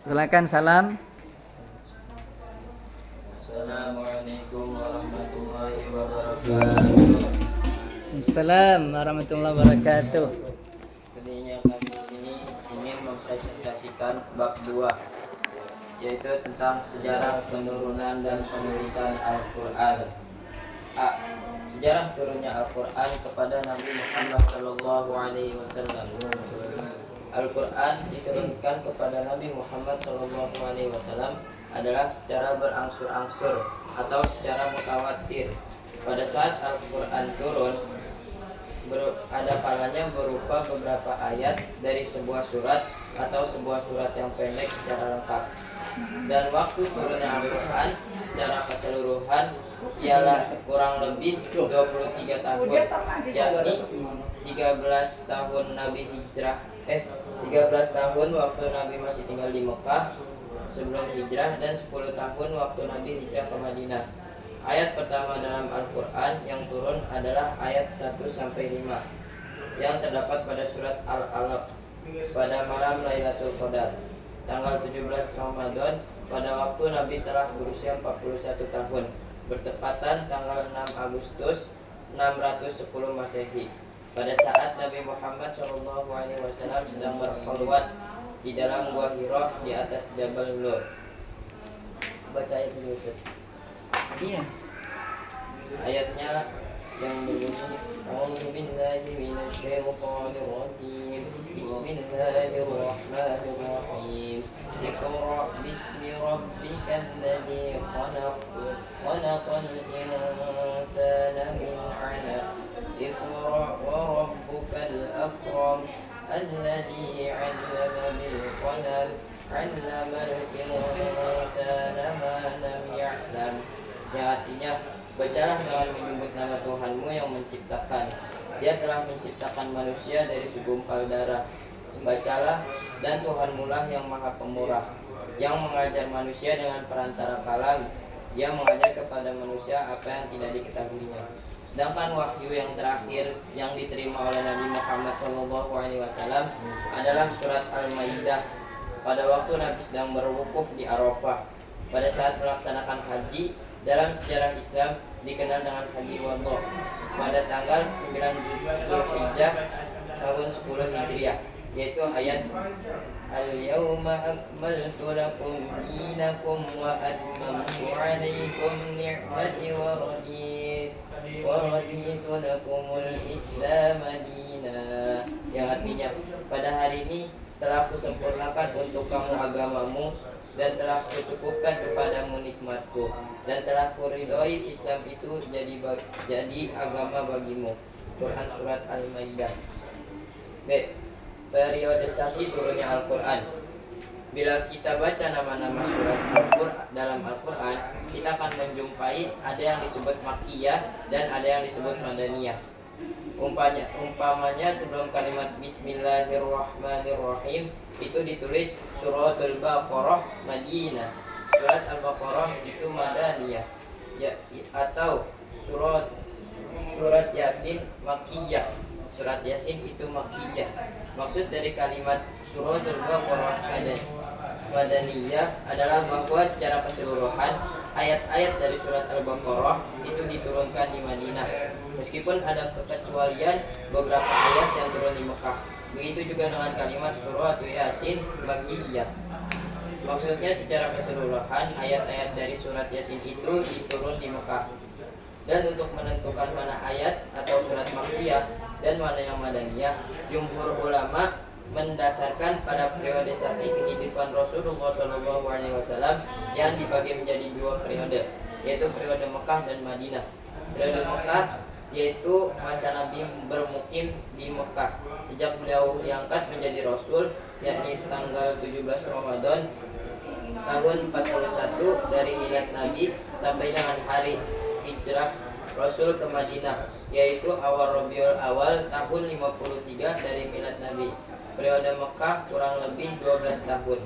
Silakan salam. Assalamualaikum warahmatullahi wabarakatuh. Assalamualaikum warahmatullahi wabarakatuh. Tadinya kami di sini ingin mempresentasikan bab 2, yaitu tentang sejarah penurunan dan penulisan Al-Quran. A. Sejarah turunnya Al-Quran kepada Nabi Muhammad SAW. Al-Quran diturunkan kepada Nabi Muhammad SAW adalah secara berangsur-angsur atau secara mutawatir. Pada saat Al-Quran turun, ada kalanya berupa beberapa ayat dari sebuah surat atau sebuah surat yang pendek secara lengkap. Dan waktu turunnya Al-Quran secara keseluruhan ialah kurang lebih 23 tahun, yakni 13 tahun Nabi hijrah 13 tahun waktu Nabi masih tinggal di Mekah sebelum hijrah, dan 10 tahun waktu Nabi hijrah ke Madinah. Ayat pertama dalam Al-Quran yang turun adalah ayat 1-5 yang terdapat pada surat Al-Alaq pada malam Lailatul Qadar, tanggal 17 Ramadan, pada waktu Nabi telah berusia 41 tahun, bertepatan tanggal 6 Agustus 610 Masehi. Pada saat Nabi Muhammad SAW sedang berkhulwat di dalam gua Hira di atas Jabal Nur. Baca ayat ini, Ustaz. Iya. Ayatnya yang berbunyi A'udzu billahi minasyaitonir rajim. Bismillahirrahmanirrahim. Iqra bismi rabbikal ladzi khalaq. Khalaqal insana min 'alaq. Iqra wa rabbukal akram. Alladzi 'allama bil qalam. 'Allamal insana ma lam ya'lam. Yang artinya, bacalah dengan menyebut nama Tuhanmu yang menciptakan. Dia telah menciptakan manusia dari segumpal darah. Bacalah, dan Tuhanmu lah yang maha pemurah, yang mengajar manusia dengan perantara kalam. Dia mengajar kepada manusia apa yang tidak diketahuinya. Sedangkan wahyu yang terakhir yang diterima oleh Nabi Muhammad SAW adalah surat Al-Maidah pada waktu Nabi sedang berwukuf di Arafah pada saat melaksanakan haji. Dalam sejarah Islam dikenal dengan Haji Wadha pada tanggal 9 Zulhijjah tahun 10 Hijriah, yaitu ayat Al-yawma akmaltu lakum dinakum wa atmamtu alaikum ni'mati wa raditu lakumul Islam madina. Yang artinya, pada hari ini telah kusempurnakan untuk kamu agamamu dan telah kucukupkan kepadamu nikmatku, dan telah kuridhoi Islam itu jadi agama bagimu. Quran surat Al-Maidah. B. Periodisasi turunnya Al-Quran. Bila kita baca nama-nama surat dalam Al-Quran, kita akan menjumpai ada yang disebut Makkiyah dan ada yang disebut Madaniyah. Umpamanya sebelum kalimat Bismillahirrahmanirrahim itu ditulis Suratul Baqarah Madinah, surat Al-Baqarah itu Madaniyah, atau surat Yasin Makkiyah, surat Yasin itu Makkiyah. Maksud dari kalimat Suratul Baqarah Madaniyah adalah bahwa secara keseluruhan ayat-ayat dari surat Al-Baqarah itu diturunkan di Madinah, meskipun ada kekecualian beberapa ayat yang turun di Mekah. Begitu juga dengan kalimat surat Yasin Makkiyah. Maksudnya secara keseluruhan ayat-ayat dari surat Yasin itu diturun di Mekah. Dan untuk menentukan mana ayat atau surat Makkiyah dan mana yang Madaniyah, jumhur ulama mendasarkan pada periodisasi kehidupan Rasulullah SAW yang dibagi menjadi dua periode, yaitu periode Mekah dan Madinah. Periode Mekah yaitu masa Nabi bermukim di Mekah sejak beliau diangkat menjadi Rasul, yakni tanggal 17 Ramadan tahun 41 dari milad Nabi sampai dengan hari hijrah Rasul ke Madinah, yaitu awal Rabiul Awal tahun 53 dari milad Nabi. Periode Mekah kurang lebih 12 tahun.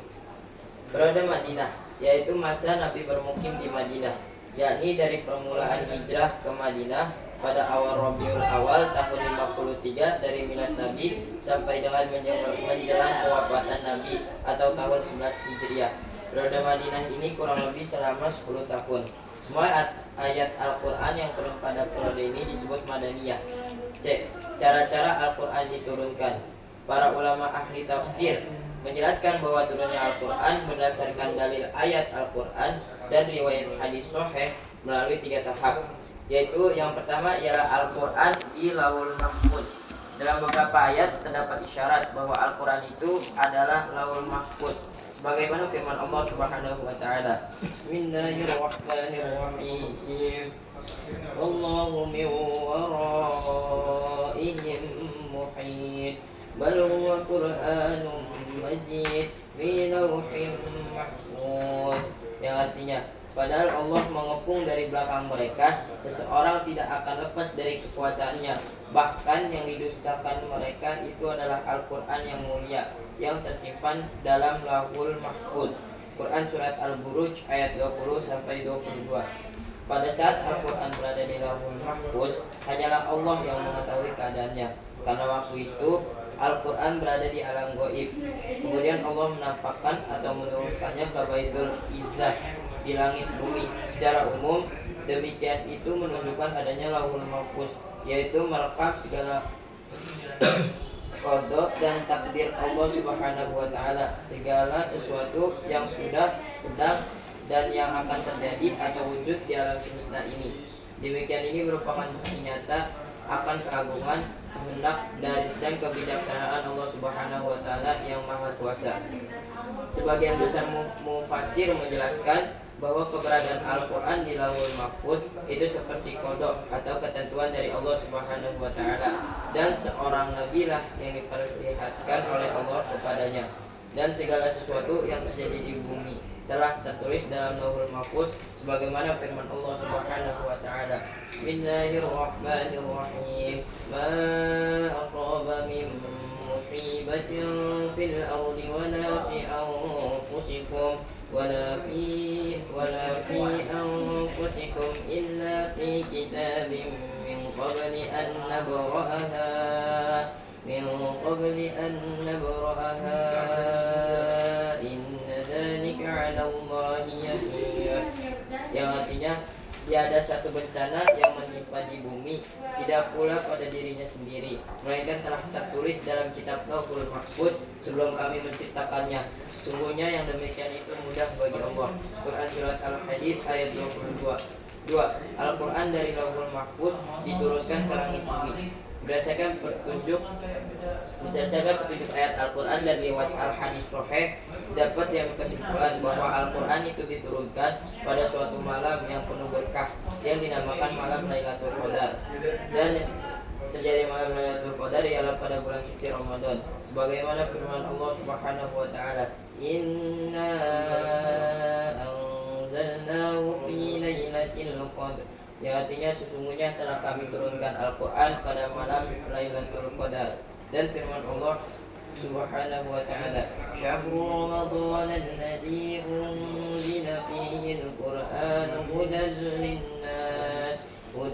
Periode Madinah yaitu masa Nabi bermukim di Madinah, yakni dari permulaan hijrah ke Madinah pada awal Rabiul Awal tahun 53 dari milad Nabi sampai dengan menjelang kewafatan Nabi atau tahun 11 Hijriah. Periode Madinah ini kurang lebih selama 10 tahun. Semua ayat Al-Quran yang turun pada periode ini disebut Madaniyah. C. Cara-cara Al-Quran diturunkan. Para ulama ahli tafsir menjelaskan bahwa turunnya Al-Quran berdasarkan dalil ayat Al-Quran dan riwayat hadis sahih melalui 3 tahap, yaitu yang pertama ialah Al-Quran di Lauhul Mahfuz. Dalam beberapa ayat terdapat isyarat bahwa Al-Quran itu adalah Lauhul Mahfuz, sebagaimana firman Allah Subhanahu wa taala, Bismillahirrahmanirrahim. Wallahu min waraihim muhit. Bal huwa Qur'anun Majid fi lauhin mahfuz. Yang artinya, padahal Allah mengepung dari belakang mereka, seseorang tidak akan lepas dari kekuasaannya. Bahkan yang didustakan mereka itu adalah Al-Quran yang mulia, yang tersimpan dalam Lauhul Mahfuz. Quran Surat Al-Buruj ayat 20-22. Pada saat Al-Quran berada di Lauhul Mahfuz, hanyalah Allah yang mengetahui keadaannya. Karena waktu itu Al-Quran berada di alam gaib. Kemudian Allah menampakkan atau menurunkannya ke Baitul Izzah di langit bumi. Secara umum, demikian itu menunjukkan adanya Lauhul Mahfuz, yaitu merekam segala qada dan takdir Allah Subhanahu wa taala, segala sesuatu yang sudah, sedang, dan yang akan terjadi atau wujud di alam semesta ini. Demikian ini merupakan bukti nyata akan keagungan, kehendak dan kebijaksanaan Allah Subhanahu wa taala yang Maha Kuasa. Sebagian besar mufassir menjelaskan bahwa keberadaan Al-Quran di Lauhul Mahfuz itu seperti kodok atau ketentuan dari Allah Subhanahu wa taala, dan seorang nabi lah yang diperlihatkan oleh Allah kepadanya. Dan segala sesuatu yang terjadi di bumi telah tertulis dalam Lauhul Mahfuz, sebagaimana firman Allah Subhanahu wa taala, Bismillahirrahmanirrahim. Ma asaba min musibatin fil ardi wala fi anfusikum wala fi anfusikum illa fi kitabim min qabli an nabraha inna dzalika 'ala Allahi yasir. Yang artinya, tiada satu bencana yang menimpa di bumi, tidak pula pada dirinya sendiri, melainkan telah tertulis dalam kitab Lauhul Mahfuz sebelum kami menciptakannya. Sesungguhnya yang demikian itu mudah bagi Allah. Quran Surat Al-Hadid ayat 22. 2. Al-Quran dari Lauhul Mahfuz diturunkan ke langit bumi. Berdasarkan petunjuk ayat Al-Quran dan riwayat Al-Hadis Sahih, dapat yang kesimpulan bahwa Al-Quran itu diturunkan pada suatu malam yang penuh berkah yang dinamakan malam Lailatul Qadar, dan terjadi malam Lailatul Qadar ialah pada bulan suci Ramadan, sebagaimana firman Allah Subhanahu wa taala, Inna anzalnahu fi lailatul qadar. Yang artinya, sesungguhnya telah kami turunkan Al-Quran pada malam Lailatul Qadar. Dan firman Allah Subhanahu wa ta'ala, Syahrul Ramadan alladhi unzila fihi al-Quran hudan linnas wa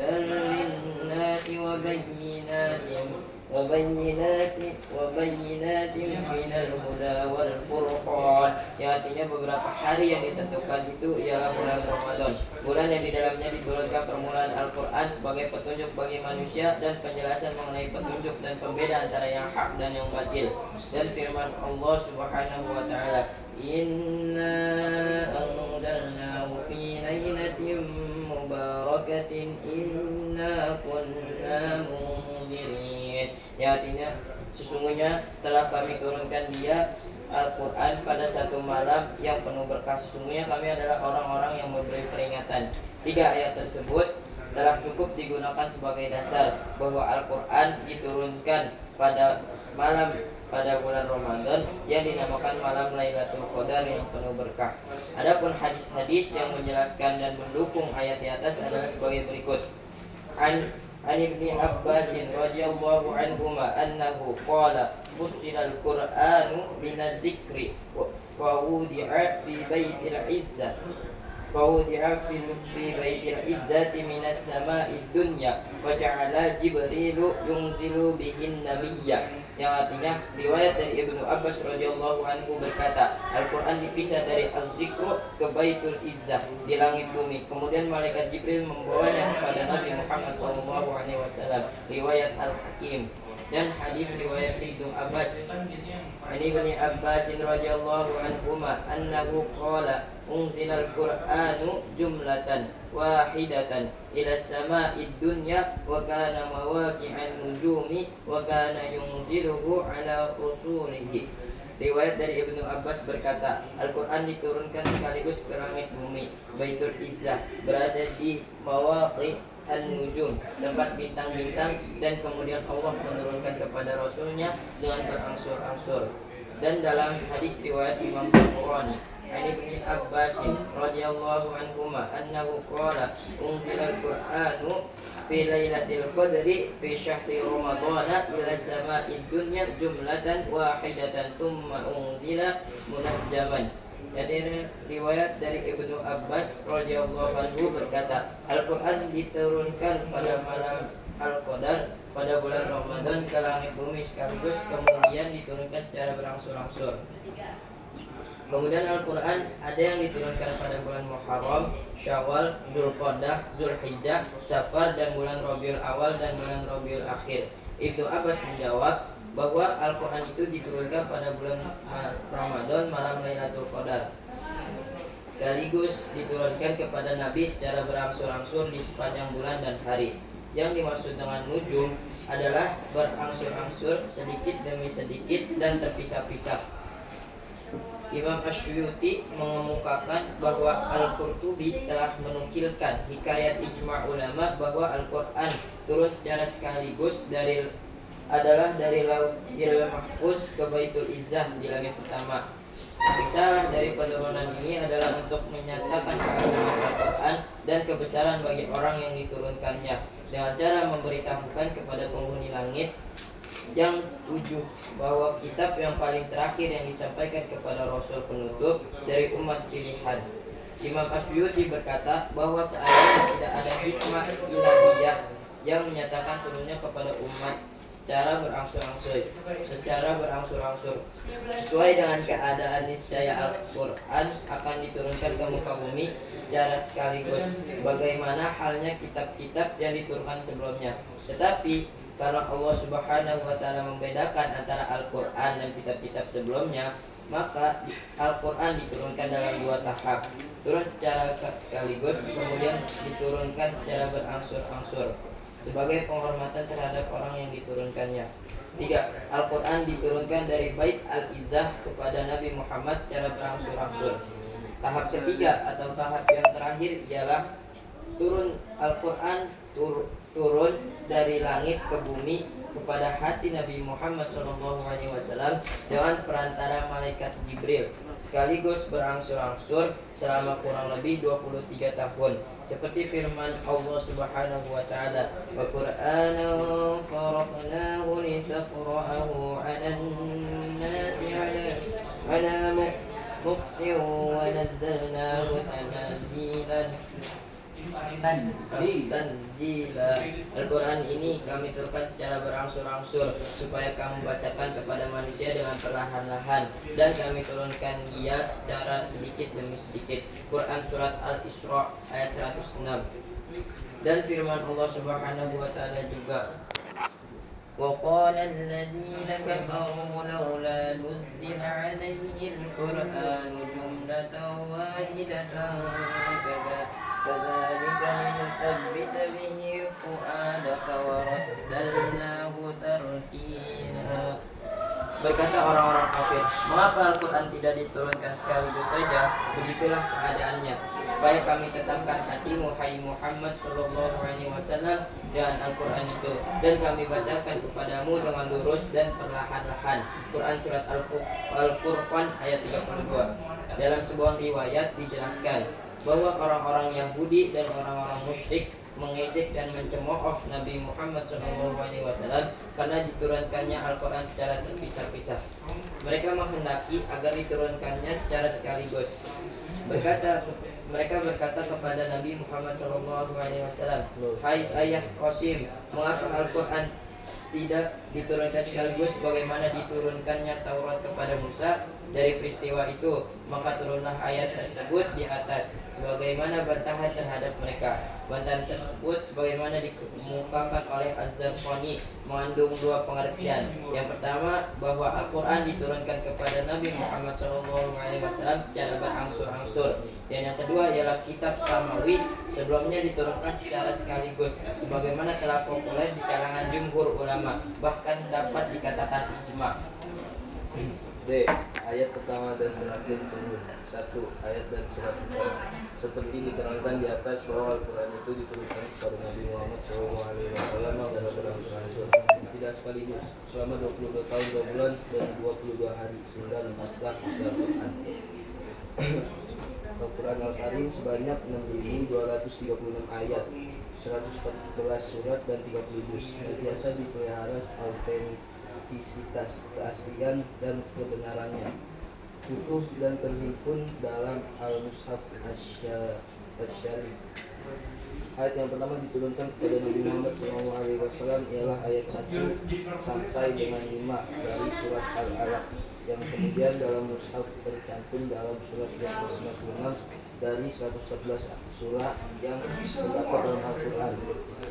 bayyinatin minal huda wal furqan. Yang artinya, beberapa hari yang ditentukan itu ialah bulan Ramadan, bulan yang di dalamnya diturunkan permulaan Al-Quran sebagai petunjuk bagi manusia dan penjelasan mengenai petunjuk dan pembeda antara yang hak dan yang batil. Dan firman Allah Subhanahu wa ta'ala, Inna anzalnahu fi lailatin mubarakatin inna kunna munzirin. Ya, artinya, sesungguhnya telah kami turunkan dia Al-Quran pada satu malam yang penuh berkah. Sesungguhnya kami adalah orang-orang yang memberi peringatan. 3 ayat tersebut telah cukup digunakan sebagai dasar bahwa Al-Quran diturunkan pada malam pada bulan Ramadan yang dinamakan malam Lailatul Qadar yang penuh berkah. Adapun hadis-hadis yang menjelaskan dan mendukung ayat di atas adalah sebagai berikut. An Ibni Abbas radhiyallahu anhuma annahu qala fussilal Qur'anu binadzikri wa wudi'a fi baitil izzah fawudi'a fi baitil izzati minas sama'i dunya faja'ala Jibrilu yunzilu bihin nabiyya, yang artinya riwayat dari Ibnu Abbas radhiyallahu anhu berkata, Al-Quran dipisah dari Az-Zikru ke Baitul Izzah di langit bumi, kemudian malaikat Jibril membawanya kepada Nabi Muhammad SAW. Riwayat Al-Hakim. Dan hadis riwayat Ibnu Abbas, ini Ibnu Abbas radhiyallahu anhuma annahu qala unzilal Qur'anu jumlatan wahidatan ila sama'id dunya wa kana mawaqi'an nujumi wa kana yunziluhu ala usulihi. Riwayat dari Ibnu Abbas berkata, Al-Quran diturunkan sekaligus ke langit bumi. Baitul Izzah berada di mawaqi' an-nujum, tempat bintang-bintang, dan kemudian Allah menurunkan kepada Rasulnya dengan berangsur-angsur. Dan dalam hadis riwayat Imam Bukhari, Ibnu Abbas radhiyallahu anhuma annahu qala unzilal Qur'anu fi lailatul qadri fi syahri ramadhana ila sama'id dunya jumlatan wahidatan thumma unzila munajjaman. Jadi riwayat dari Ibnu Abbas radhiyallahu anhu berkata, Al-Quran diturunkan pada malam Al-Qadar pada bulan Ramadan ke langit bumi sekaligus, kemudian diturunkan secara berangsur-angsur. Kemudian Al-Quran ada yang diturunkan pada bulan Muharram, Syawal, Dzulqa'dah, Dzulhijjah, Safar, dan bulan Rabiul Awal dan bulan Rabiul Akhir. Ibnu Abbas menjawab bahwa Al-Quran itu diturunkan pada bulan Ramadan malam Lailatul Qadar, sekaligus diturunkan kepada Nabi secara berangsur-angsur di sepanjang bulan dan hari. Yang dimaksud dengan nujum adalah berangsur-angsur sedikit demi sedikit dan terpisah-pisah. Imam Asyuyuti mengemukakan bahwa Al-Qurtubi telah menukilkan hikayat ijma' ulama bahwa Al-Quran turun secara sekaligus dari Lauhil Mahfuz ke Baitul Izzah di langit pertama. Risalah dari penurunan ini adalah untuk menyatakan keagungan Al-Quran dan kebesaran bagi orang yang diturunkannya dengan cara memberitahukan kepada penghuni langit yang 7 bahwa kitab yang paling terakhir yang disampaikan kepada Rasul penutup dari umat pilihan. Imam Asyuyuti berkata bahwa seandainya tidak ada hikmah ilahiyah yang menyatakan turunnya kepada umat secara berangsur-angsur sesuai dengan keadaan niscaya Al-Quran akan diturunkan ke muka bumi secara sekaligus sebagaimana halnya kitab-kitab yang diturunkan sebelumnya. Tetapi karena Allah Subhanahu wa taala membedakan antara Al-Quran dan kitab-kitab sebelumnya, maka Al-Quran diturunkan dalam 2 tahap. Turun secara sekaligus, kemudian diturunkan secara berangsur-angsur sebagai penghormatan terhadap orang yang diturunkannya. 3. Al-Quran diturunkan dari Bait Al-Izzah kepada Nabi Muhammad secara berangsur-angsur. Tahap ketiga atau tahap yang terakhir ialah turun Al-Quran turun dari langit ke bumi kepada hati Nabi Muhammad SAW dengan perantara malaikat Jibril, sekaligus berangsur-angsur selama kurang lebih 23 tahun, seperti firman Allah Subhanahu wa taala, "Wa Qur'anan faraqnahu litaqra'ahu 'alan nasi 'ala muktin wa nazzalnahu tanzilan." Tanzila. Al-Quran ini kami turunkan secara berangsur-angsur supaya kamu bacakan kepada manusia dengan perlahan-lahan, dan kami turunkan dia secara sedikit demi sedikit. Quran surat Al-Isra ayat 106. Dan firman Allah Subhanahu wa taala juga, وَقَالَ الَّذِينَ كَفَرُوا لَوْلَا نُزِّلَ عَلَيْهِ الْقُرْآنُ جُمْلَةً وَاحِدَةً كَذَلِكَ لِنُثَبِّتَ بِهِ فُؤَادَكَ وَرَتَّلْنَاهُ تَرْتِيلًا. Berkata orang-orang kafir, mengapa Al-Quran tidak diturunkan sekaligus saja? Begitulah keadaannya, supaya kami tetapkan hatimu, hai Muhammad sallallahu alaihi wasallam, dengan Al-Quran itu, dan kami bacakan kepadamu dengan lurus dan perlahan-lahan. Quran surat Al-Furqan ayat 32. Dalam sebuah riwayat dijelaskan bahwa orang-orang Yahudi dan orang-orang musyrik mengejek dan mencemooh Nabi Muhammad SAW karena diturunkannya Al-Quran secara terpisah-pisah. Mereka menghendaki agar diturunkannya secara sekaligus. Mereka berkata kepada Nabi Muhammad SAW, "Hai ayah Qasim, mengapa Al-Quran tidak diturunkan sekaligus bagaimana diturunkannya Taurat kepada Musa?" Dari peristiwa itu, maka turunlah ayat tersebut di atas sebagaimana bantahan terhadap mereka. Bantahan tersebut sebagaimana dikemukakan oleh Az-Zarqani mengandung dua pengertian. Yang pertama, bahwa Al-Quran diturunkan kepada Nabi Muhammad SAW secara berangsur-angsur. Dan yang kedua ialah kitab Samawi sebelumnya diturunkan secara sekaligus sebagaimana telah populer di kalangan jumhur ulama, bahkan dapat dikatakan ijma. D. Ayat pertama dan terakhir turun. 1. Ayat dan surat pertama. Seperti diterangkan di atas bahwa Al-Quran itu diturunkan kepada Nabi Muhammad SAW dan surah-surah tidak sekaligus selama 22 tahun 2 bulan dan 22 hari sehingga lepaslah isi Al-Quran. Al-Quran Al-Karim sebanyak 6.236 ayat, 114 surat dan 30 juz. Biasa dipelihara autentisitas, keaslian dan kebenarannya, utuh dan terhimpun dalam Al-Mushaf Asy-Syarif. Ayat yang pertama diturunkan kepada Nabi Muhammad SAW ialah ayat 1 sampai dengan 5 dari surat Al-Alaq, yang kemudian dalam mushaf tercantum dalam surat yang ke-96 dari 114 surah yang terdapat dalam Al-Quran.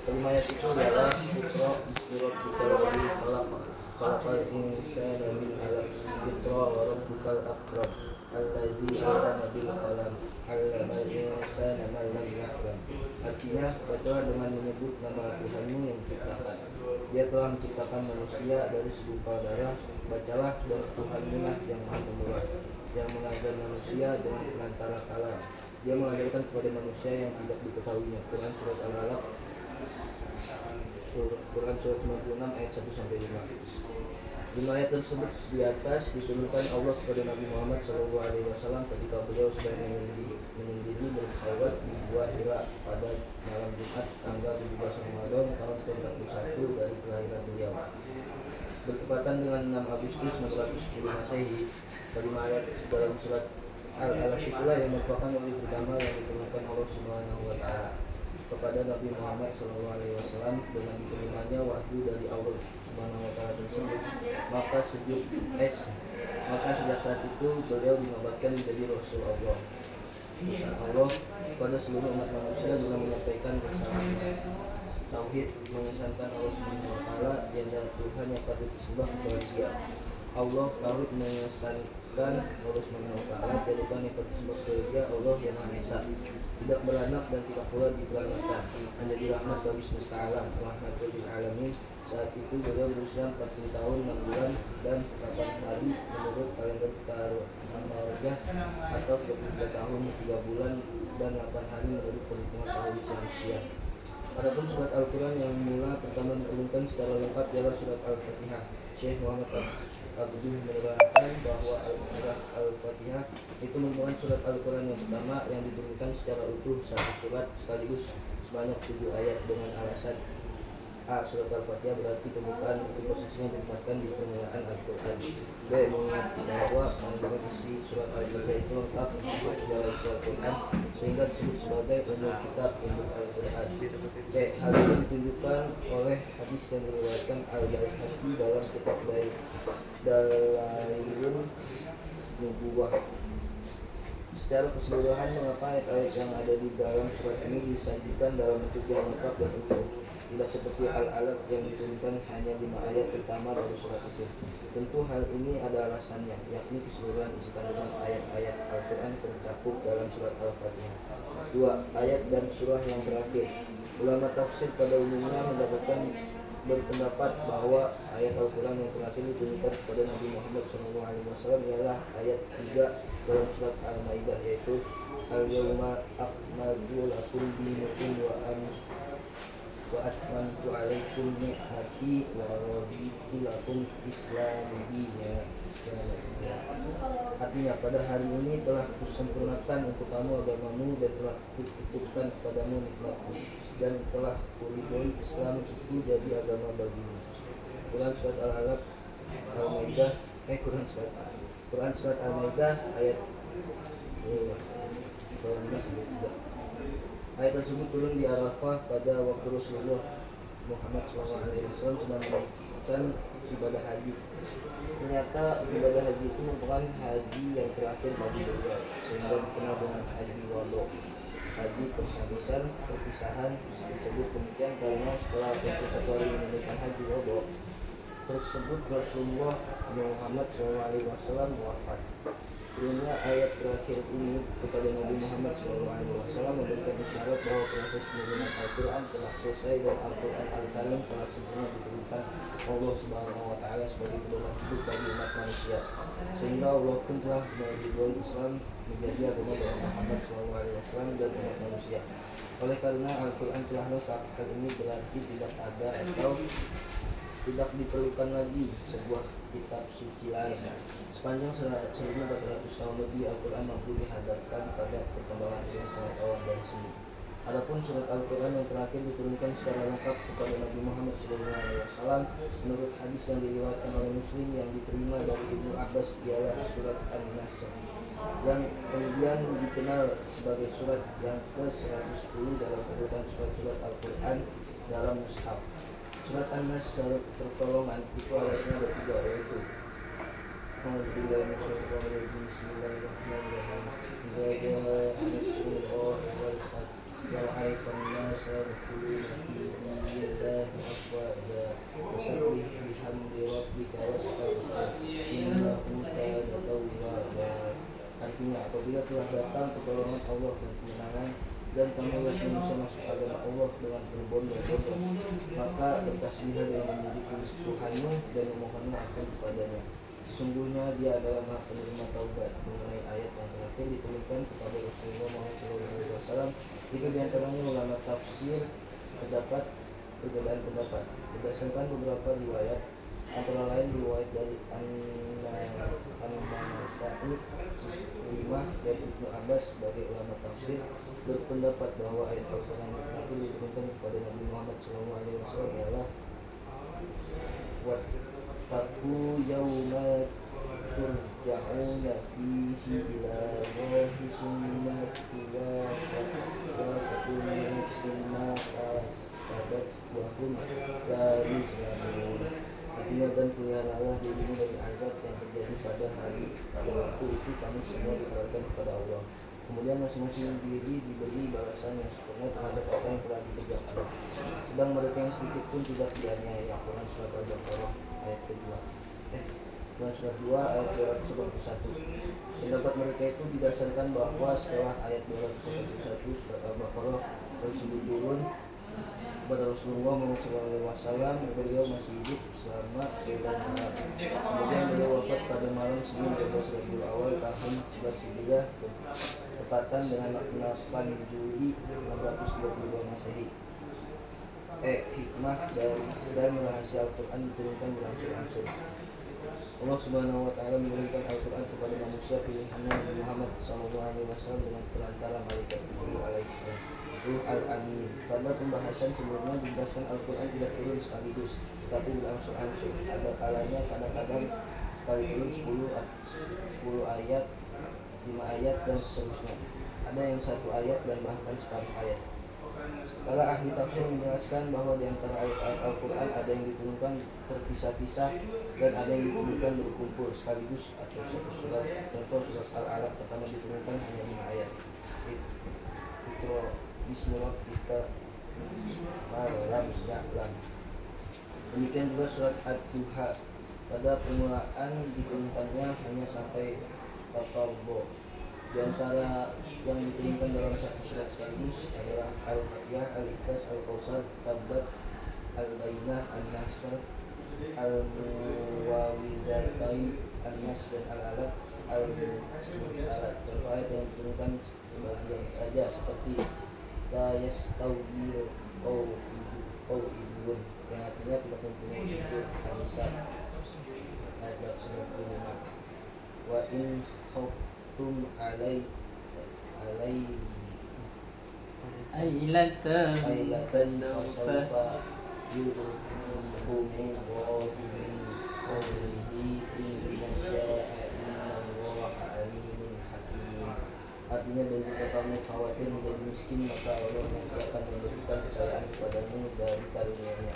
Kelima ayat itu adalah Iqra bismi rabbikal ladzi khalaq, khalaqal insana min 'alaq, Iqra wa rabbukal akram, alladzi 'allama bil qalam, 'allamal insana ma lam ya'lam. Artinya, bacalah dengan menyebut nama Tuhanmu yang menciptakan. Dia telah menciptakan manusia dari segumpal darah. Bacalah, dan Tuhanmu lah yang Maha Pemurah, yang mengajar manusia dengan perantara kalam. Dia mengajarkan kepada manusia yang tidak diketahuinya. Quran surat Al-Alaq, Quran surat 96 ayat 1 sampai 5. 5 ayat tersebut di atas diturunkan Allah kepada Nabi Muhammad SAW ketika beliau sedang menyendiri berkhawat di Gua Hira pada malam Jumat tanggal 17 Ramadan tahun ke-41 dari kelahiran beliau, bertepatan dengan 6 Agustus 610 Masehi. Kelima ayat dalam surat Al-Alaq itulah yang merupakan wahyu pertama yang diturunkan Allah Subhanahu wa Ta'ala kepada Nabi Muhammad SAW. Dengan diterimanya wahyu dari Allah Subhanahu wa Ta'ala tersebut, maka sejak saat itu beliau dinobatkan menjadi Rasul Allah, utusan Allah kepada seluruh umat manusia guna menyampaikan risalahnya. Tauhid mengesahkan Allah Subhanahu wa Ta'ala yang Tuhan yang patut disembah kecuali Dia. Allah tauhid mengesahkan Allah Subhanahu wa Ta'ala tiada Tuhan yang patut disembah kecuali Dia, Allah yang Maha Esa, tidak beranak dan tidak pula diperanakan, menjadi rahmat bagi semesta alam, rahmat bagi alamin. Saat itu beliau berusia 40 tahun 6 bulan dan 8 hari menurut kalender Tamariyah, atau 23 tahun 3 bulan dan 8 hari menurut perhitungan tahun Syamsiah. Adapun surat Al-Quran yang mula pertama diturunkan secara lengkap ialah surat Al-Fatihah. Syekh Muhammad Abdul menerangkan bahwa surat Al-Fatihah itu merupakan surat Al-Quran yang pertama yang diturunkan secara utuh satu surat sekaligus sebanyak 7 ayat, dengan alasan A. Surat Al-Fatihah berarti pembukaan, itu posisinya ditempatkan di permulaan Al-Quran. B. Mengingat bahwa mengandungan isi surat Al-Fatihah itu lengkap untuk segala isi Al-Quran sehingga disebut sebagai umul kitab, umul Al-Quran. C. Hal itu ditunjukkan oleh hadis yang diriwayatkan Al-Baihaqi dalam kitab Dalailun Nubuwah. Secara keseluruhan, mengapa ayat-ayat yang ada di dalam surat ini disajikan dalam bentuk yang lengkap dan utuh, tidak seperti Al-Alaq yang diturunkan hanya 5 ayat pertama dari surat itu? Tentu hal ini ada alasannya, yakni keseluruhan isi kandungan ayat-ayat Al-Quran tercakup dalam surat Al-Fatihah. 2. Ayat dan surah yang terakhir. Ulama tafsir pada umumnya berpendapat bahwa ayat Al-Quran yang terakhir diturunkan kepada Nabi Muhammad SAW ialah ayat 3 dalam surat Al-Maidah, yaitu Al-Yawma akmaltu lakum dinakum wa atmamtu alaikum ni'mati wa raditu lakum Islam dinan. Artinya pada hari ini telah kusempurnakan untuk kamu agamamu dan telah kututupkan kepadamu nikmatku dan telah kuridhoi Islam itu jadi agama bagimu. Quran surat Al-Alaq Al-Maidah Quran surat Al-Maidah ayat 19. Ayat tersebut turun di Arafah pada waktu Rasulullah Muhammad SAW sedang melakukan ibadah haji. Ternyata ibadah haji itu merupakan haji yang terakhir bagi beliau, sehingga dikenal dengan haji wado. Haji perpisahan disebut demikian karena setelah 21 hari menunaikan haji wado tersebut Rasulullah Muhammad SAW wafat. Turunnya ayat terakhir ini kepada Nabi Muhammad SAW memberikan isyarat bahwa proses penurunan Al-Quran telah selesai dan Al-Quran Al-Karim telah sempurna diturunkan Allah Subhanahu Wa Taala sebagai pedoman hidup bagi umat manusia, sehingga Allah pun telah meridhoi Islam menjadi agama dari Muhammad SAW dan umat manusia. Oleh karena Al-Quran telah lengkap, hal ini berarti tidak ada atau tidak diperlukan lagi sebuah kitab suci lain. Sepanjang 1400 tahun lebih Al-Quran mampu dihadapkan pada perkembangan ilmu pengetahuan dan seni. Adapun surat Al-Quran yang terakhir diturunkan secara lengkap kepada Nabi Muhammad SAW menurut hadis yang diriwayatkan oleh Muslim yang diterima dari Ibnu Abbas ialah surat An-Nasr, yang kemudian dikenal sebagai surat yang ke-110 dalam urutan surat-surat Al-Quran dalam mushaf. Surat An-Nasr pertolongan itu ayatnya ada 3, yaitu Bismillahirrahmanirrahim. Artinya apabila telah datang pertolongan Allah dan kemenangan dan kamu bisa masuk agama Allah dengan berbondong-bondong, maka bertasbihlah dengan memuji Tuhanmu dan memohonlah akan kepadanya. Sesungguhnya dia adalah Maha Penerima Taubat. Mengenai ayat yang terakhir diturunkan kepada Rasulullah Muhammad SAW, itu diantaranya ulama tafsir terdapat perbedaan pendapat berdasarkan beberapa riwayat, antara lain riwayat dari An-Nasa'i, Imam dan Ibnu Abbas sebagai ulama tafsir berpendapat bahwa ayat Al-Quran itu diturunkan kepada Nabi Muhammad SAW adalah wattaqu yawma turja'una fihi ila Allahi summa tuwaffatu nafsun ma kasabat wa hum la yuzlamun. Artinya, dan peliharalah dirimu dari azab yang terjadi pada waktu itu kamu semua dikembalikan kepada Allah. Kemudian masing-masing diri diberi balasan yang sempurna terhadap apa yang telah dikerjakan, sedang mereka yang sedikit pun tidak dianiaya. Quran surat Al-Baqarah ayat kedua. Quran surat 2 ayat 291. Pendapat mereka itu didasarkan bahwa setelah ayat 291 surat Al-Baqarah tersebut turun kepada Rasulullah SAW, beliau masih hidup selama 9 malam. Kemudian beliau wafat pada malam Senin 12 Rabiul Awal tahun 11 Hijriah, tepatan dengan 8 Juli 632 Masehi. Hikmah dan rahasia Al-Quran diturunkan berangsur-angsur. Allah Subhanahu Wa Taala menurunkan Al-Quran kepada manusia pilihannya Nabi Muhammad SAW dengan perantara malaikat Jibril alaihissalam, Ruh Al-Amin. Pada pembahasan sebelumnya dijelaskan Al-Quran tidak turun sekaligus, tetapi berangsur-angsur. Ada kalanya kadang-kadang sekali turun 10 ayat, 5 ayat dan seterusnya. Ada yang 1 ayat dan bahkan separuh ayat. Para ahli tafsir menjelaskan bahwa di antara ayat-ayat Al-Quran ada yang diturunkan terpisah-pisah dan ada yang diturunkan berkumpul sekaligus atau satu surat. Contoh surat Al-Alaq pertama diturunkan hanya 5 ayat. Bismillah kita malam ya'lam. Demikian juga surat Ad-Duha, pada permulaan diturunkannya hanya sampai Tatarbo. Di antara yang diturunkan dalam satu surat sekaligus adalah Al-Fatihah, Al-Ikhlas, Al-Kausar, Tabbat, Al-Bainah, An-Nasr, Al-Muwawidatain, An-Nas dan Al-Alaq, Al-Mursalat. Contoh ayat yang diturunkan sebagian saja seperti la yastawil qaulun, yang artinya tidak mempunyai unsur An-Nisa ayat 95. Wa in khaftum alai Ailatan ailatan fasawfa fasawfa yudhikumullahu min qawlihi inna sya'a innallaha alimun hakim. Artinya, dan jika kamu khawatir menjadi miskin, maka Allah nanti akan memberikan kekayaan kepadamu dari karunia-Nya.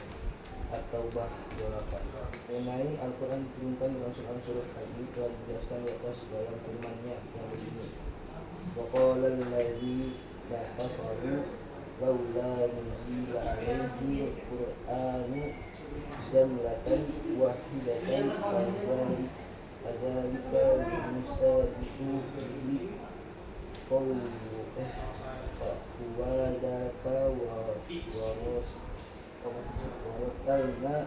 At-Taubah 28. Mengenai Al-Quran diturunkan berangsur-angsur, hal ini telah dijelaskan di atas dalam firman-Nya yang begini: wa qala alladziina kafaru laula nuzila alaihi al-Qur'anu jumlatan wahidatan kadzalika nusaddiqu bihi qawladaka warattalna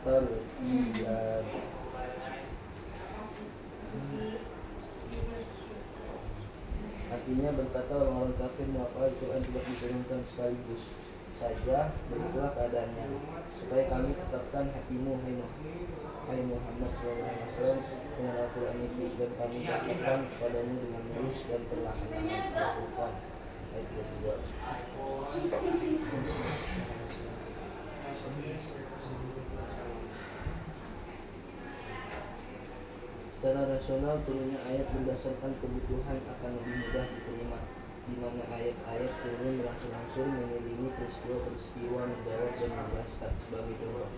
tartilan. Artinya, berkata orang-orang kafir, mengapa Al-Quran tidak diturunkan sekaligus saja? Begitulah keadaannya, supaya kami tetapkan hatimu, hai Muhammad SAW, dengan Al-Quran itu, dan kami tetapkan kepadamu dengan lurus dan perlahan-lahan. Al-Furqan ayat 22. Secara rasional, turunnya ayat berdasarkan kebutuhan akan lebih mudah diterima, di mana ayat-ayat turun berangsur-angsur mengiringi peristiwa-peristiwa, menjawab dan menjelaskan. Sebagai contoh,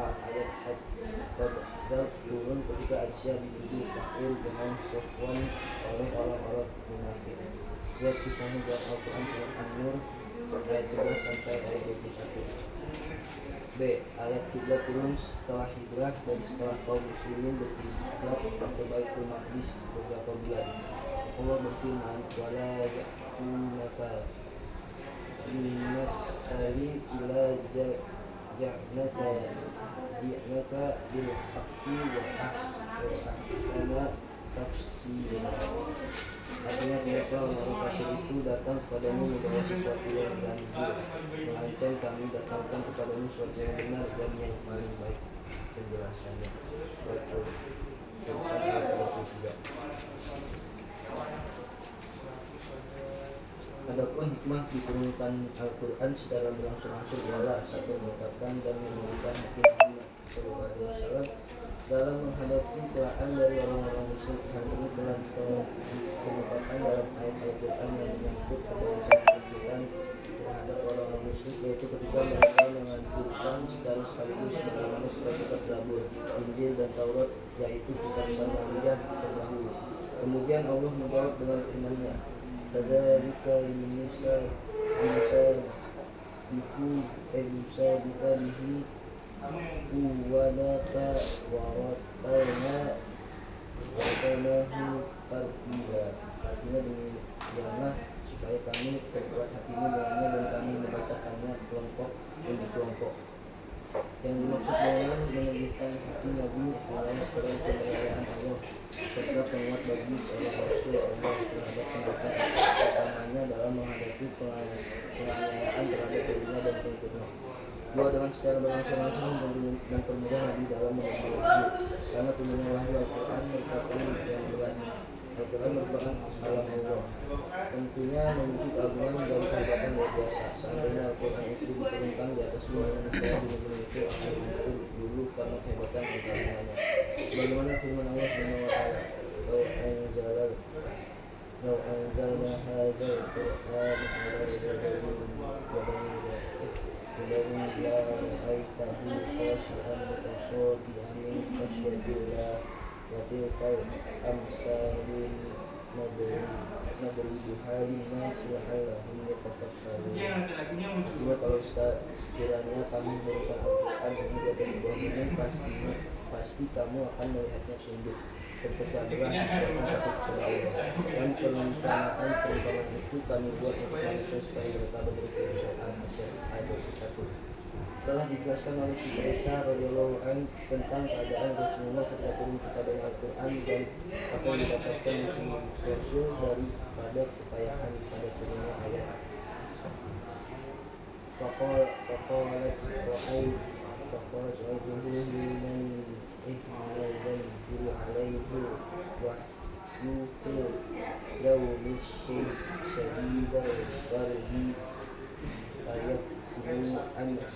ayat Al-Ahzab turun ketika Aisyah dituduh kafir dengan Sofwan oleh orang-orang munafik. Lihat kisahnya dalam Al-Quran surat An-Nur ayat 11 sampai ayat 21. B. Ayat kiblat turun setelah hijrah dan setelah kaum muslimin berkiblat ke Baitul Maqdis beberapa bulan. Allah berfirman, wala ya'tunaka linnasari ila ja'naka bil haqqi wa ahsana tafsira. Artinya, tidaklah orang kafir itu datang kepadamu membawa sesuatu yang ganjil, melainkan kami datangkan kepadamu sesuatu yang benar dan yang paling baik penjelasannya. Al-Furqan ayat 23. Adapun hikmah diturunkan Al-Quran secara berangsur-angsur ialah: satu, menguatkan dan memulihkan hati Muhammad SAW dalam menghadapi celaan dari orang-orang musyrik. Hal ini telah dikemukakan dalam ayat Al-Quran yang menyangkut pembahasan penunjukan terhadap orang-orang musyrik, yaitu ketika mereka menghancurkan secara sekaligus sebagaimana kitab-kitab Zabur, Injil dan Taurat, yaitu kitab Samariyah terdahulu. Kemudian Allah menjawab dengan firman-Nya, kadzalika yusaddiqu bihi uwadaka warattalnahu tartila. Artinya, demikianlah supaya kami berbuat hatimu dengannya dan kami membacakannya kelompok demi kelompok. Yang dimaksud dengan meneguhkan hati Nabi adalah sebagai pembelaan Allah serta penguat bagi seorang Rasul Allah terhadap tindakan utamanya dalam menghadapi penganiayaan terhadap dirinya dan pengikutnya. Dua, dengan secara berangsur-angsur mempermudah Nabi dalam menerima wahyu, karena turunnya wahyu Al-Quran merupakan yang berat. Al-Quran merupakan alam Allah, tentunya memiliki keagungan dan kehebatan luar biasa. Seandainya Al-Quran itu diturunkan di atas bumi manusia, bumi itu akan hancur dulu karena kehebatan dan keagungannya. Bagaimana firman Allah SWT, "Lau anzalna hadzal Qur'ana ala jabalin la'ra'aitahu khashi'an mutasaddian min khashyatillah wa tilkal amsalu nadribuha linnasi la'allahum yatafakkarun." Artinya, kalau sekiranya kami memberikan Al-Quran ini di atas bawah bumi, pasti kamu akan melihatnya tunduk, berpecah-belah disebabkan takut kepada Allah. Dan perumpamaan itu kami buat untuk manusia supaya mereka berpikir. Al-Hasyr ayat 21. Telah dijelaskan oleh Siti Aisyah radhiyallahu anha tentang keadaan Rasulullah ketika turun kepada Al-Quran dan apa yang didapatkan Rasul daripada kepayahan pada turunnya ayat. فقالت رأيت فقالت رأيته ينزل عليه وحيوف يوم شديد البرد فيغسل عنه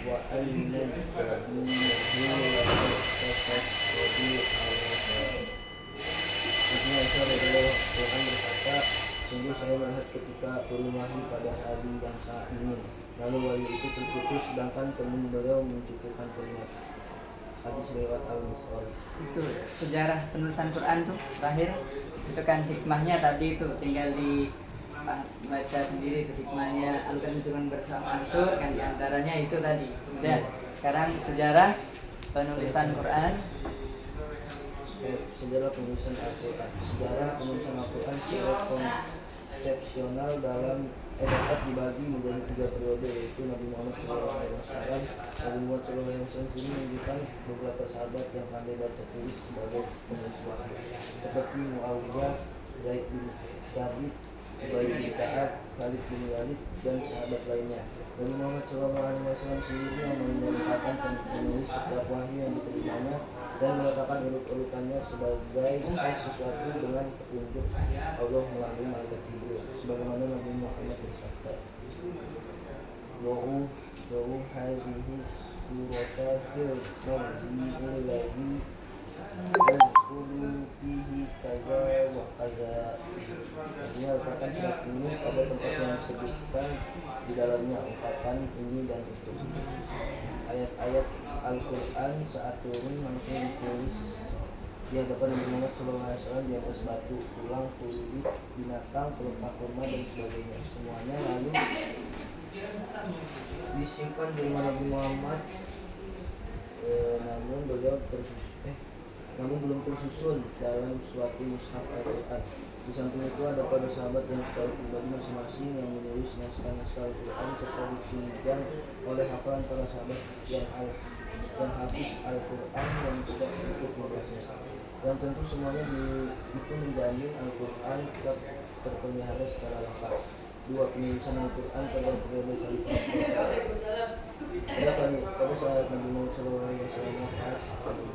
وأن جبينه وتستشرب على Ibnu Aisyah radhiyallahu anha berkata, sungguh saya melihat ketika turun wahyu pada hari yang sangat dingin, lalu wahyu itu terputus sedangkan teman beliau mencukupkan keringat. Hadis riwayat Al-Bukhari. Itu sejarah penulisan Quran tuh terakhir itu kan hikmahnya tadi itu tinggal di baca sendiri itu hikmahnya. Al-Quran cuma bersama ansur kan diantaranya itu tadi. Kemudian sekarang sejarah penulisan Quran. Sejarah penulisan Al-Quran. Sejarah penulisan Al-Quran secara konsepsional dapat dibagi menjadi 3 periode, yaitu Nabi Muhammad SAW. Nabi Muhammad SAW ini menunjukkan beberapa sahabat yang pandai baca tulis sebagai penulis wahyu, seperti Muawiyah, Zaid bin Thabit, Ubay bin Ka'ab, Khalid bin Walid, dan sahabat lainnya. Nabi Muhammad SAW sendiri yang menyatakan penulis setiap wahyu yang diterimanya dan meletakkan urut-urutannya sebagai sesuatu dengan petunjuk Allah melalui malaikat Jibril, sebagaimana Nabi Muhammad bersabda, "Wa'u hadhihi suratatil mawdi'il ladzi yadkhulu fihi kaza wa kaza." Artinya letakkan surat ini pada tempat yang disebutkan di dalamnya ungkapan ini dan itu. Ayat-ayat Al-Quran saat turun langsung ditulis di hadapan Nabi Muhammad SAW di atas batu, tulang, kulit, binatang, pelepah kurma dan sebagainya. Semuanya lalu disimpan di rumah Nabi Muhammad, namun belum tersusun dalam suatu mushaf Al-Quran. Di samping itu ada para sahabat yang secara pribadi masing-masing yang menulis naskah Al-Quran serta ditunjang oleh hafalan para sahabat yang hafiz Al-Quran yang tidak sedikit membahasnya. Yang tentu semuanya itu menjamin Al-Quran tetap terpelihara secara lengkap. 2. Penulisan Al-Quran pada periode Khalifah pada saat Nabi Muhammad SAW wafat,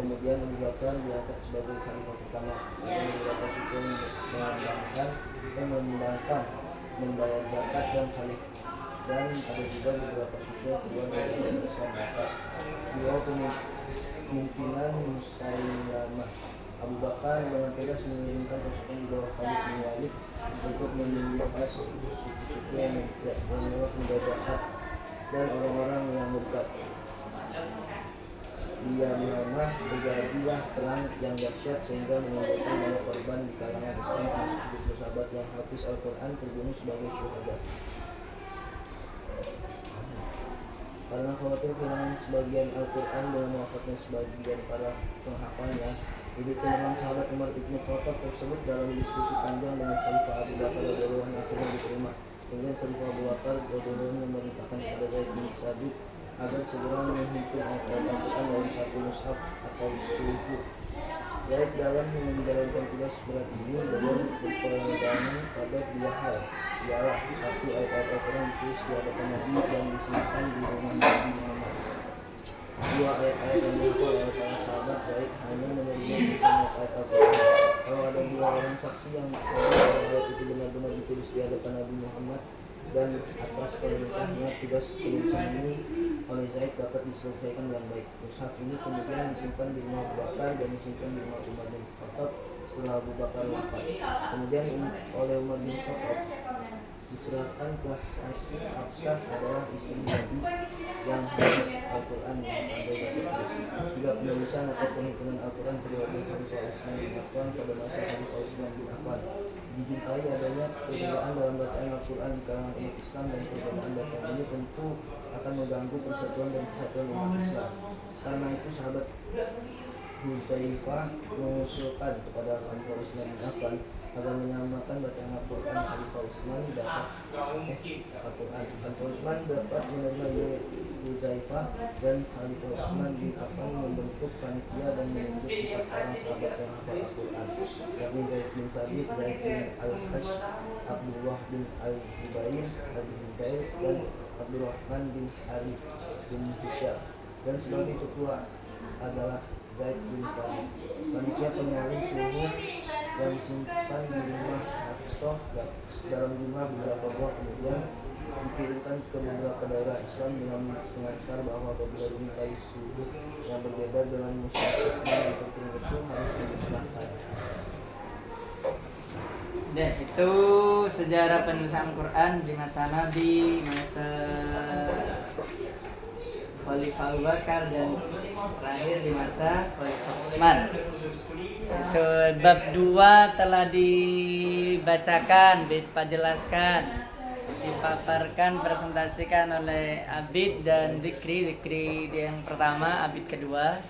kemudian Abu Bakar diangkat sebagai khalifah pertama. Ada beberapa suku membayar zakat dan khalifah, dan ada juga beberapa suku keluar dari Islam zakat. 2. Kemungkinan Musailamah. Abu Bakar dengan tegas mengirimkan pasukan di bawah Khalid bin Walid untuk menindas suku-suku yang mendadak dan orang-orang yang murtad. Di Yamanah terjadilah perang yang dahsyat sehingga menimbulkan banyak korban di kalangan Islam, termasuk 70 sahabat yang hafiz Al-Quran terbunuh sebagai syuhada. Karena khawatir kehilangan sebagian Al-Quran dengan wafatnya sebagian para penghafalnya, jadi kemenangan sahabat Umar Ibn Khattab tersebut dalam diskusi panjang dengan Khalifah Abu Bakar radhiyallahu anhu akhirnya diterima. Kemudian Khalifah Abu Bakar radhiyallahu anhu memerintahkan kepada Zaid bin Thabit agar segera menghimpun ayat-ayat Al-Quran dalam satu mushaf atau suhu. Zaid dalam menjalankan tugas berat ini beliau berpegang pada 2 hal, ialah 1. Ayat-ayat Al-Quran ditulis di hadapan Nabi dan disimpan di rumah Nabi Muhammad. 2. Ayat-ayat yang dihafal oleh para sahabat baik hanya menerima ayat Al-Quran. Kalau ada 2 orang saksi yang ayat itu benar-benar ditulis di hadapan Nabi Muhammad dan atas perintahnya, tugas penulisan ini oleh Zaid dapat diselesaikan dengan baik. Mushaf ini kemudian disimpan di rumah Abu Bakar dan disimpan di rumah Umar bin Khattab setelah Abu Bakar wafat. Kemudian oleh Umar bin Khattab diserahkan ke Hafsah adalah istri Nabi yang hafiz Al-Quran yang pandai baca tulis. 3. Penulisan atau penghitungan Al-Quran periode Khalifah Utsman bin Affan pada masa Khalifah Utsman bin Affan. Dijumpai adanya perbedaan dalam bacaan Al-Quran di kalangan umat Islam, dan perbedaan bacaan ini tentu akan mengganggu persatuan dan kesatuan umat Islam. Karena itu sahabat Hudzaifah mengusulkan kepada Khalifah Utsman bin Affan agar menyamakan bacaan Al-Quran Khalifah Utsman dapat menerima Uzaifah dan Khalifah Utsman bin Affan membentuk panitia dan menunjuk 4 orang sahabat yang hafal Al-Quran, yakni Zaid bin Sabit, Zaid bin Al-Hash, Abdullah bin Al-Jubair, Abi Hudair, dan Abdurrahman bin Harith bin Hisham. Dan sebagai ketua adalah Zaid bin Thabit. Panitia penyalin suhu yang disimpan di rumah Hafsah dalam jumlah beberapa buah kemudian dikirimkan ke beberapa daerah Islam dengan mengancam bahwa apabila dimintai suhu yang berbeda dengan musyrik Islam yang penting itu harus dimusnahkan. Dan itu sejarah penulisan Quran di masa Nabi, masa Khalifah Abu Bakar, dan terakhir di masa Khalifah Utsman. Itu bab 2 telah dibacakan, dijelaskan, dipaparkan, presentasikan oleh Abid dan Zikri yang pertama, Abid kedua.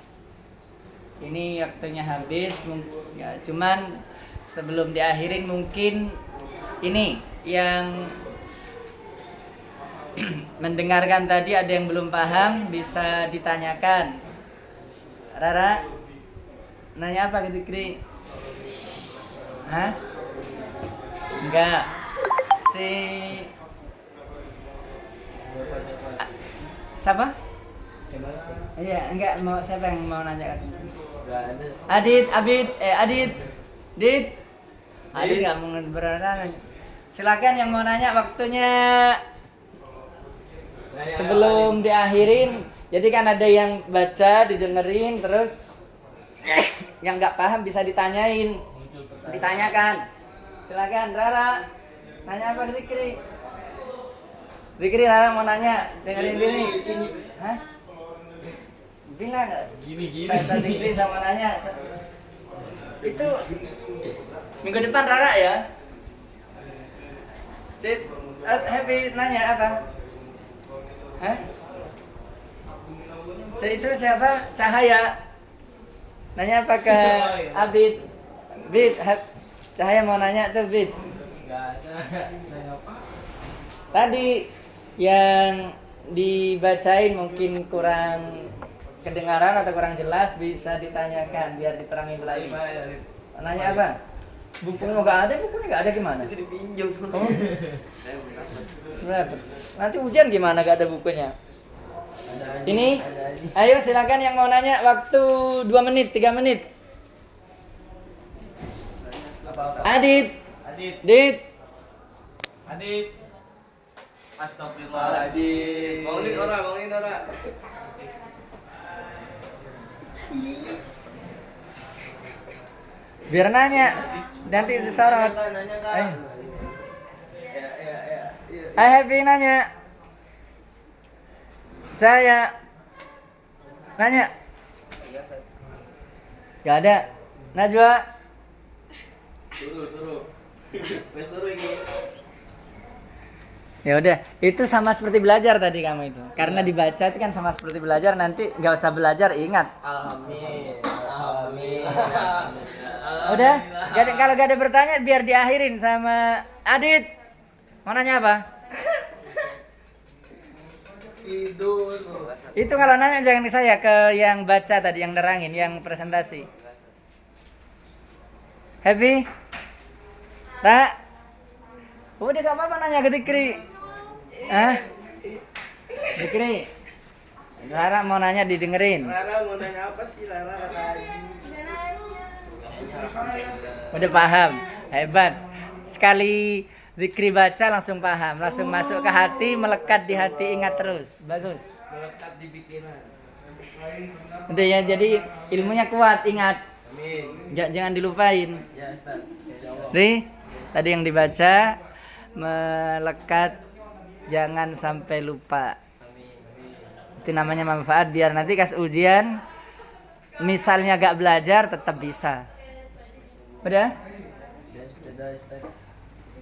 Ini waktunya habis, ya, cuman sebelum diakhirin mungkin ini yang mendengarkan tadi ada yang belum paham bisa ditanyakan. Rara, nanya apa gitu Kri? Hah? Enggak. Siapa? Iya, enggak mau, siapa yang mau nanya? Enggak ada. Adit. Dit. Adit enggak mau berani. Silakan yang mau nanya, waktunya sebelum diakhirin. Jadi kan ada yang baca, didengerin, terus yang nggak paham bisa ditanyakan. Silakan Rara, nanya apa Zikri? Rara mau nanya, dengerin gini. Hah? Bilang nggak? Gini. Saya Zikri sama nanya. Itu minggu depan Rara ya. Sis, Happy nanya apa? Hah? Itu siapa? Cahaya. Nanya apa ke Abid? Cahaya mau nanya tuh Bid. Enggak ada. Nanya apa? Tadi yang dibacain mungkin kurang kedengaran atau kurang jelas, bisa ditanyakan biar diterangin lagi. Nanya apa? Bukunya nggak ada, gimana? Itu dipinjam. Oh. Nanti ujian gimana gak ada bukunya? Ini, ayo silakan yang mau nanya, waktu 2 menit, 3 menit. Adit. Dit. Astagfirullahaladzim. Bangunin orang. Biar nanya, nanti disorot. Ayo. Ayo Happy nanya. Saya nanya. Gak ada. Najwa. Suruh. Wes suruh ini. Ya udah, itu sama seperti belajar tadi kamu itu. Karena dibaca itu kan sama seperti belajar, nanti nggak usah belajar, ingat. Amin. Udah, kalau gak ada bertanya biar diakhirin sama Adit. Mau nanya apa? Tidur. Itu kalau nanya jangan ke saya, ke yang baca tadi, yang nerangin, yang presentasi. Happy? Tak? Udah gak apa-apa nanya ke Dikri. Hah? Dikri? Rara mau nanya didengerin. Rara mau nanya apa sih Rara lagi? Udah paham? Hebat. Sekali Zikri baca langsung paham, langsung masuk ke hati, melekat di hati, ingat terus. Bagus. Melekat di pikiran. Udah ya, jadi ilmunya kuat, ingat. Amin. Jangan dilupain. Ya Ustaz. Insyaallah. Nih, tadi yang dibaca melekat, jangan sampai lupa. Itu namanya manfaat, biar nanti kas ujian misalnya gak belajar tetap bisa. Udah?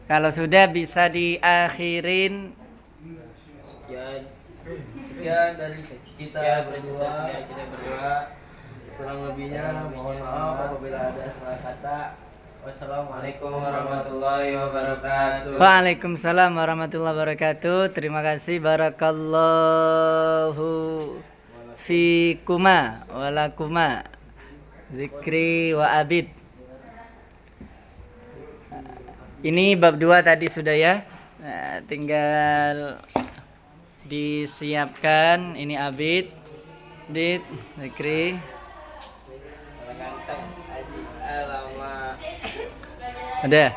Kalau sudah bisa diakhirin. Sekian dari kita berdua. Kurang lebihnya mohon maaf apabila ada salah kata. Wassalamualaikum warahmatullahi wabarakatuh. Waalaikumsalam warahmatullahi wabarakatuh. Terima kasih, barakallahu fikuma walakuma zikri wa abid. Ini bab 2 tadi sudah ya. Nah, tinggal disiapkan. Ini abid, dit, zikri. Ganteng, Haji. Alamak. Ada.